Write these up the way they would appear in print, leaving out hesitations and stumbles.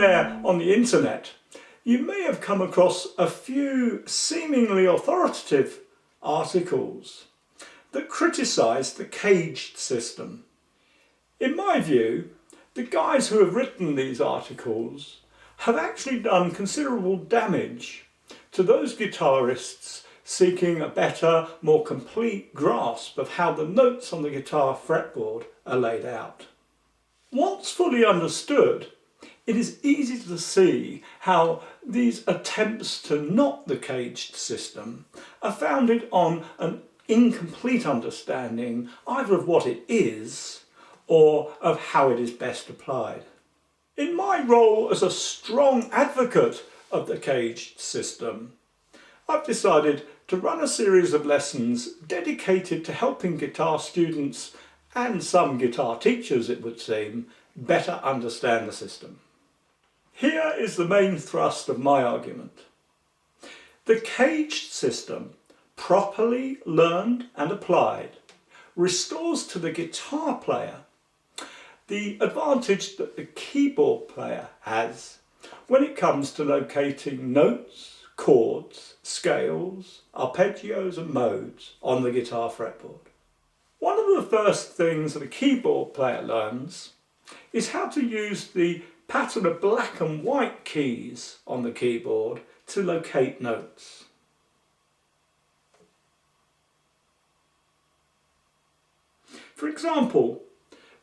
there on the internet, you may have come across a few seemingly authoritative articles that criticise the CAGED system. In my view, the guys who have written these articles have actually done considerable damage to those guitarists seeking a better, more complete grasp of how the notes on the guitar fretboard are laid out. Once fully understood, it is easy to see how these attempts to knock the CAGED system are founded on an incomplete understanding either of what it is or of how it is best applied. In my role as a strong advocate of the CAGED system, I've decided to run a series of lessons dedicated to helping guitar students and some guitar teachers, it would seem, better understand the system. Here is the main thrust of my argument. The CAGED system, properly learned and applied, restores to the guitar player the advantage that the keyboard player has when it comes to locating notes, chords, scales, arpeggios and modes on the guitar fretboard. One of the first things that a keyboard player learns is how to use the pattern of black and white keys on the keyboard to locate notes. For example,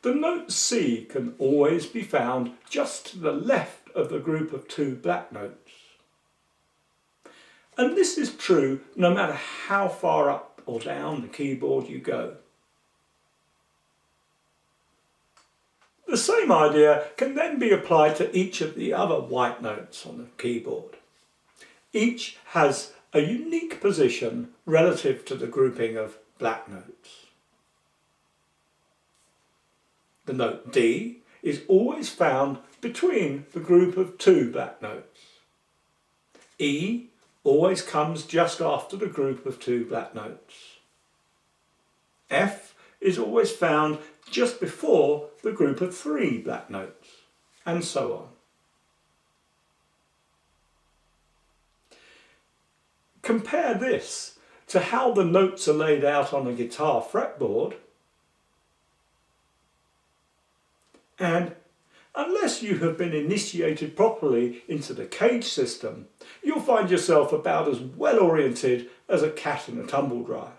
the note C can always be found just to the left of the group of two black notes. And this is true no matter how far up or down the keyboard you go. The same idea can then be applied to each of the other white notes on the keyboard. Each has a unique position relative to the grouping of black notes. The note D is always found between the group of two black notes. E always comes just after the group of two black notes. F is always found just before the group of three black notes, and so on. Compare this to how the notes are laid out on a guitar fretboard, and unless you have been initiated properly into the CAGED system, you'll find yourself about as well oriented as a cat in a tumble dryer.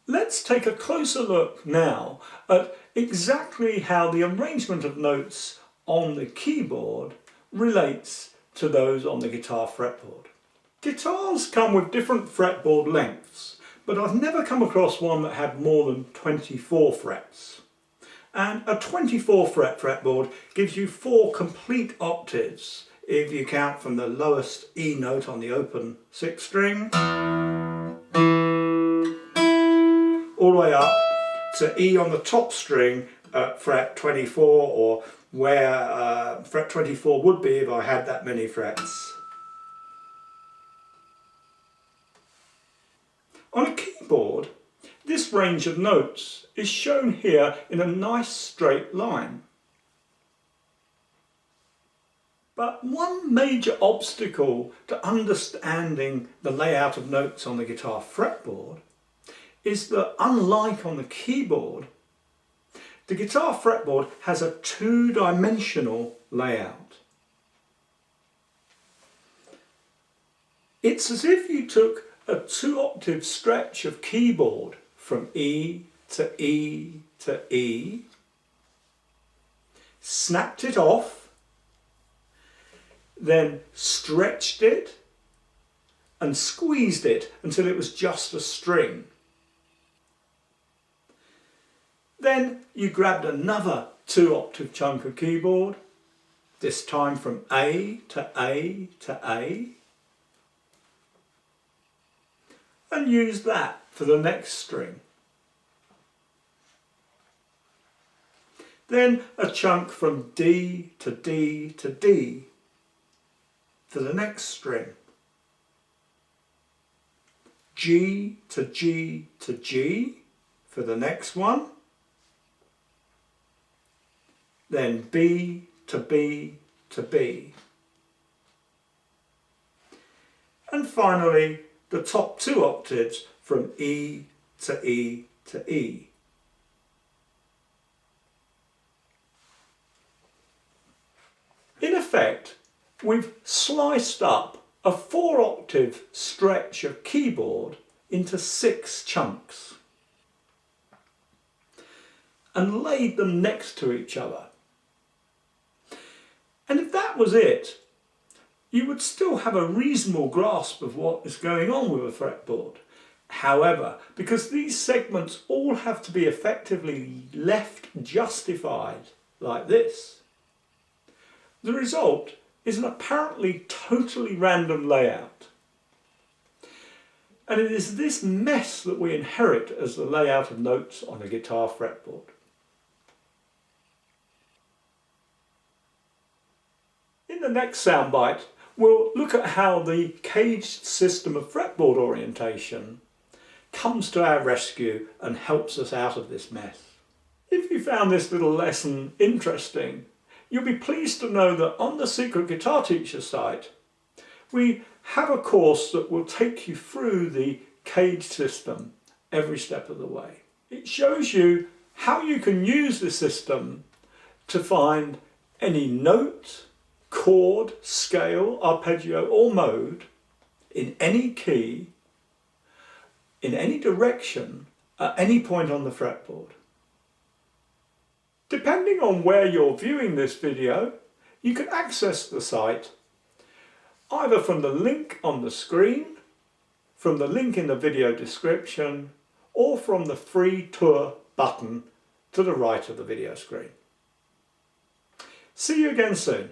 Let's take a closer look now at exactly how the arrangement of notes on the keyboard relates to those on the guitar fretboard. Guitars come with different fretboard lengths, but I've never come across one that had more than 24 frets. And a 24 fret fretboard gives you 4 complete octaves if you count from the lowest E note on the open 6th string all the way up to E on the top string at fret 24, or where fret 24 would be if I had that many frets. On a keyboard, this range of notes is shown here in a nice straight line. But one major obstacle to understanding the layout of notes on the guitar fretboard is that, unlike on the keyboard, the guitar fretboard has a two-dimensional layout. It's as if you took a 2-octave stretch of keyboard from E to E to E, snapped it off, then stretched it and squeezed it until it was just a string. Then you grabbed another 2-octave chunk of keyboard, this time from A to A to A, and used that for the next string. Then a chunk from D to D to D for the next string. G to G to G for the next one, then B to B to B. And finally, the top 2 octaves from E to E to E. In effect, we've sliced up a 4-octave stretch of keyboard into 6 chunks and laid them next to each other. And if that was it, you would still have a reasonable grasp of what is going on with a fretboard. However, because these segments all have to be effectively left justified like this, the result is an apparently totally random layout. And it is this mess that we inherit as the layout of notes on a guitar fretboard. In the next soundbite, we'll look at how the caged system of fretboard orientation comes to our rescue and helps us out of this mess. If you found this little lesson interesting, you'll be pleased to know that on the Secret Guitar Teacher site, we have a course that will take you through the caged system every step of the way. It shows you how you can use the system to find any note, chord, scale, arpeggio or mode in any key, in any direction, at any point on the fretboard. Depending on where you're viewing this video, you can access the site either from the link on the screen, from the link in the video description, or from the free tour button to the right of the video screen. See you again soon.